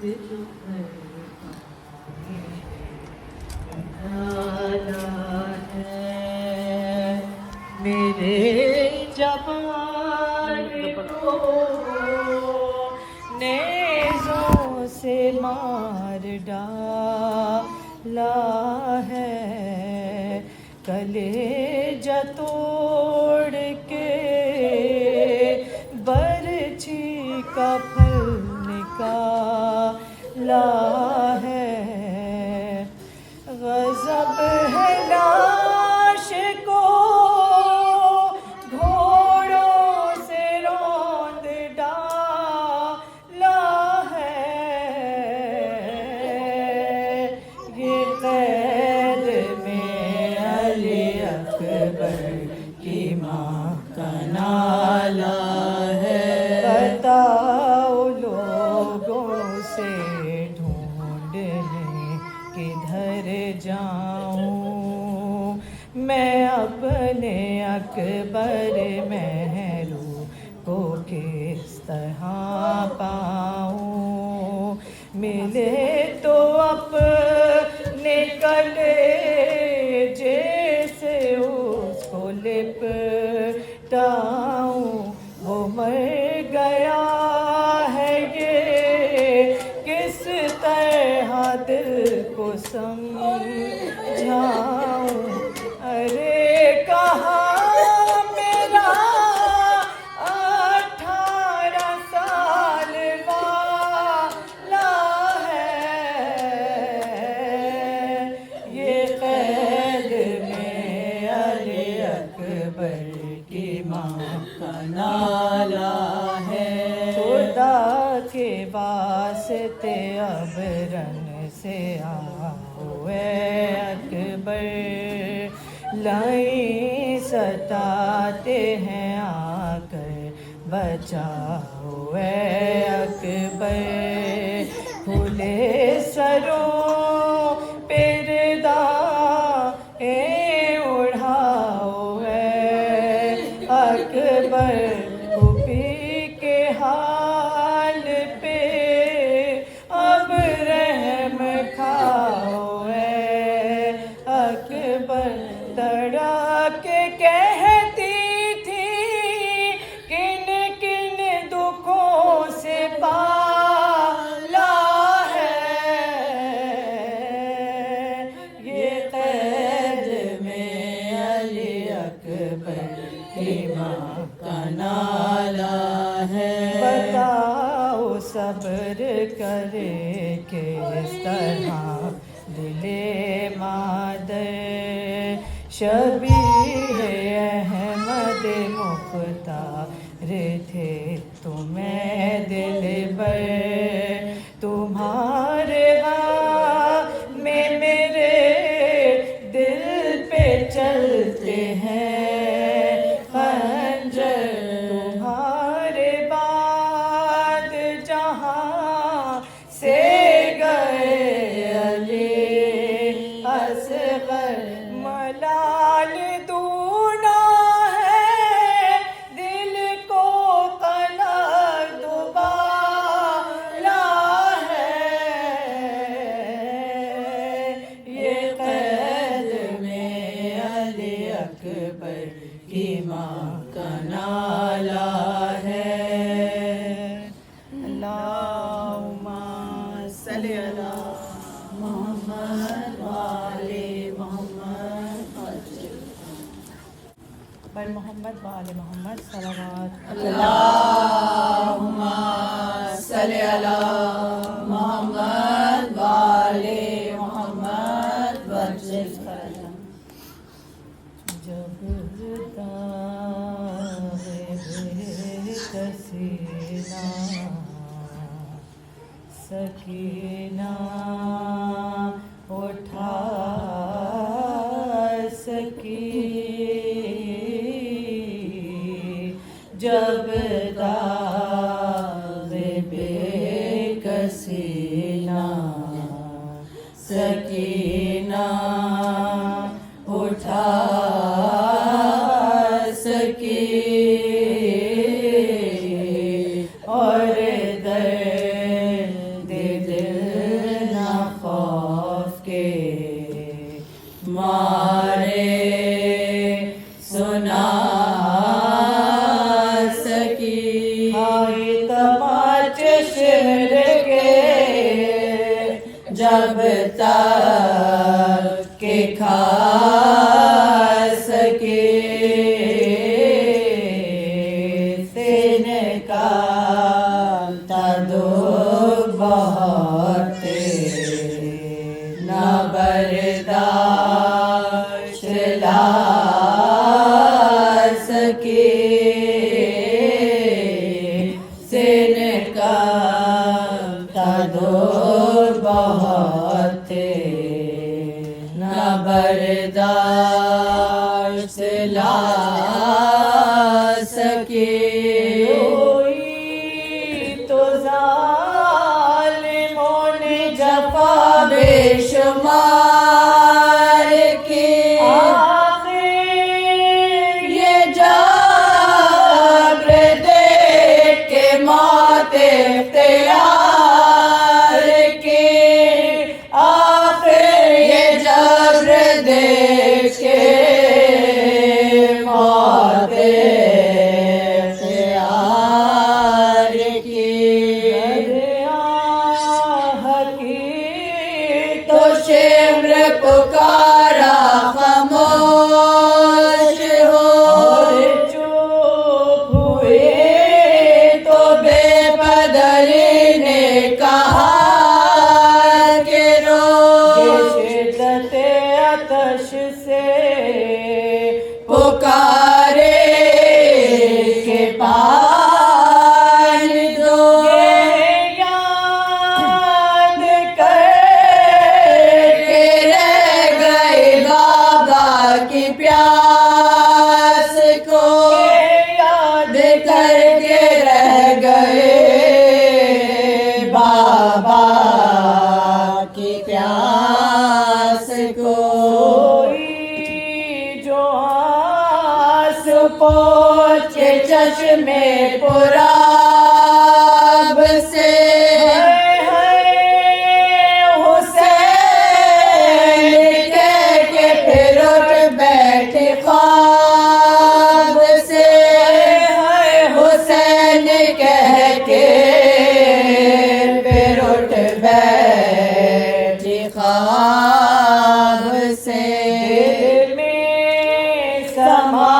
दिल भर पाए है मेरे जबान को नेज़ों से मार डाला है कलेजा तोड़ के बरछी का फल निकाला है गज़ब है लाश को घोड़ों से रौंद डाला है ये कैद में अली अकबर की माँ का नाला है बताओ लोगों से ढूंढने किधर जाऊं मैं अपने अकबर महरू को किस तरह पाऊं मिले तो अपने कलेजे से उसको लिपटाऊं वो मर गया है ये किस तरह दिल को समझाऊं अरे कहाँ मेरा 18 साल वाला है ये कैद में अली अकबर की माँ का नाला है खुदा के वास्ते अब रन से आओ ऐ अकबर लाई सताते हैं आकर बचाओ ऐ अकबर खुले सरों पे रिदाएं उड़ाओ ऐ अकबर कुपी के हाल पे अब रहम खाओ ऐ अकबर तड़ा के कहती थी किन किन दुखों से पाला है ये कैद में अली अकबर की माँ का नाला है बताओ सब्र करे किस तरह दिले मादर शबीह अहमद मुख्तार थे तुम्हें दिलबर तुम्हारे में मेरे दिल पे चलते हैं खंजर तुम्हारे बाद जहाँ से गए अली असगर मलाल दूना है दिल को कलर दुबाला है ये कैद में अली अकबर की माँ का नाला है अल्लाहुम्मा सल्ली अला मोहम्मद वाले मोहम्मद पर मोहम्मद वाले मोहम्मद सलावत अल्लाहुम्मा सल्ली अला मोहम्मद वाले मोहम्मद वजह जब दागे कसीना सकीना उठा सकी जब दागे बेकसीना सकीना उठा सकी और दर्द दिल जब तक के खा सके तिनका दुख बहुत न बर्दाश्त ला सके तिनका दुख बहुत न बर्दाश्त ला सके तो जालिमों ने जफा बेशुमार की ये जब्र देख के मौत इख्तियार की आखिर ये जब्र देख के मौत इख्तियार की तो शिम्र पुकारा खामोश हो चुप हुए तो बेपदरी ने कहा कि रो शिद्दत आतश से पुकारे के पानी दो याद करके रह गए बाबा की प्यास को याद करके रह गए बाबा की प्यास को जो आंसू पोंछे चश्मे पुराब से हुसैन कह के फिर उठ बैठे ख्वाब से हुसैन कह के फिर उठ बैठे ख्वाब से समा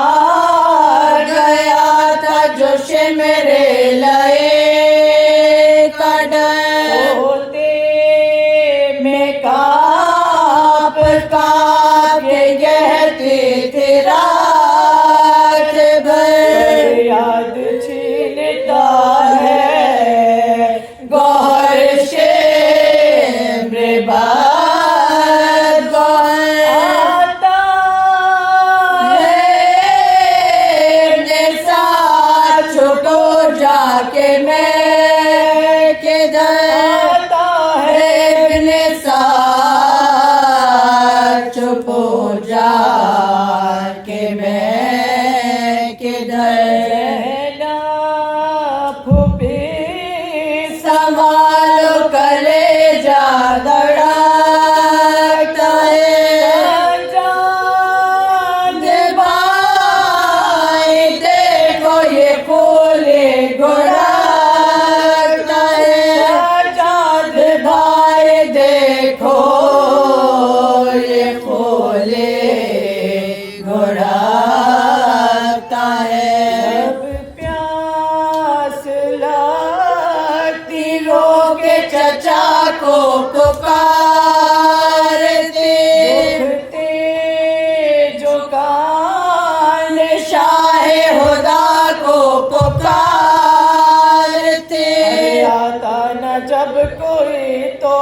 गया था जो मेरे लए कड़े होते में काप के कहते थे रात भर याद छीनता है गौर शेम्र बाद आता है छुपो जाके मैं किधर आता है अपने साथ छुपो जाके मैं किधर फूफी सवाल करे जा दड़ाता है चांद भाई देखो ये फूले गुड़ाता है चांद भाई देखो ये फूले गुड़ाता है प्यास लगती रोके चचा को पुकारते जो कान शाहे खुदा को पुकारते आता न जब कोई तो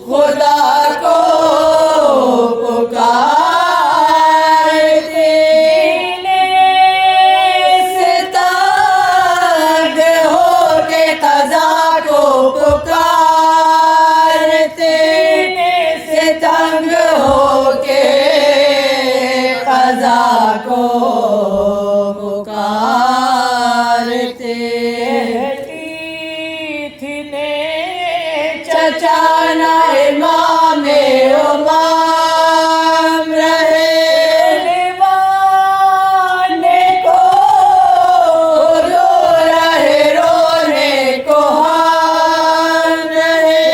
खुदा को पुकारते से तंग होके क़ज़ा को पुकारते से तंग होके क़ज़ा को पुकारते थी ने चचा ना इमाम उमाम रहे दीवाने को रो रहे रोने को हार रहे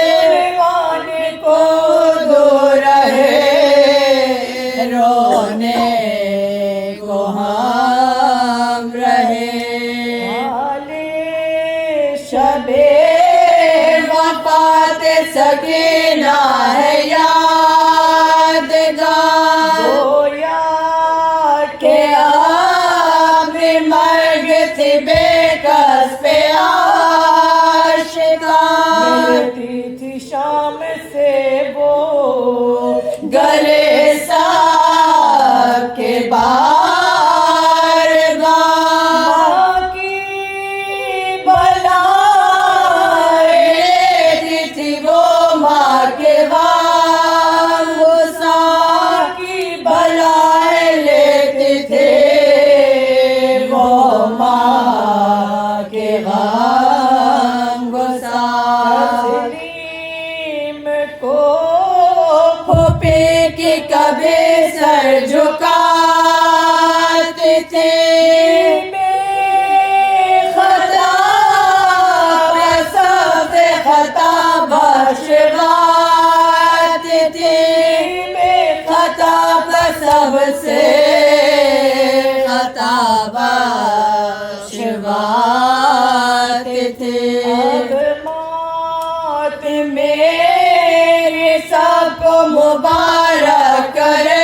सकीना है यादगार गोया के आबरी मर्ग थी बेकस पे आशिका मिलती थी शाम से वो गले साहब के बारगाह माँ की बलाए लेती थी वो माँ के वांगुसार की बलाए लेते थे वो माँ के वांगुसार तस्लीम को फूफी की कभी सर झुकाते थे खता सब खता बख्शवाते थे खता सबसे खता बख्शवाते थे अब मात मेरे सबको मुबारक करे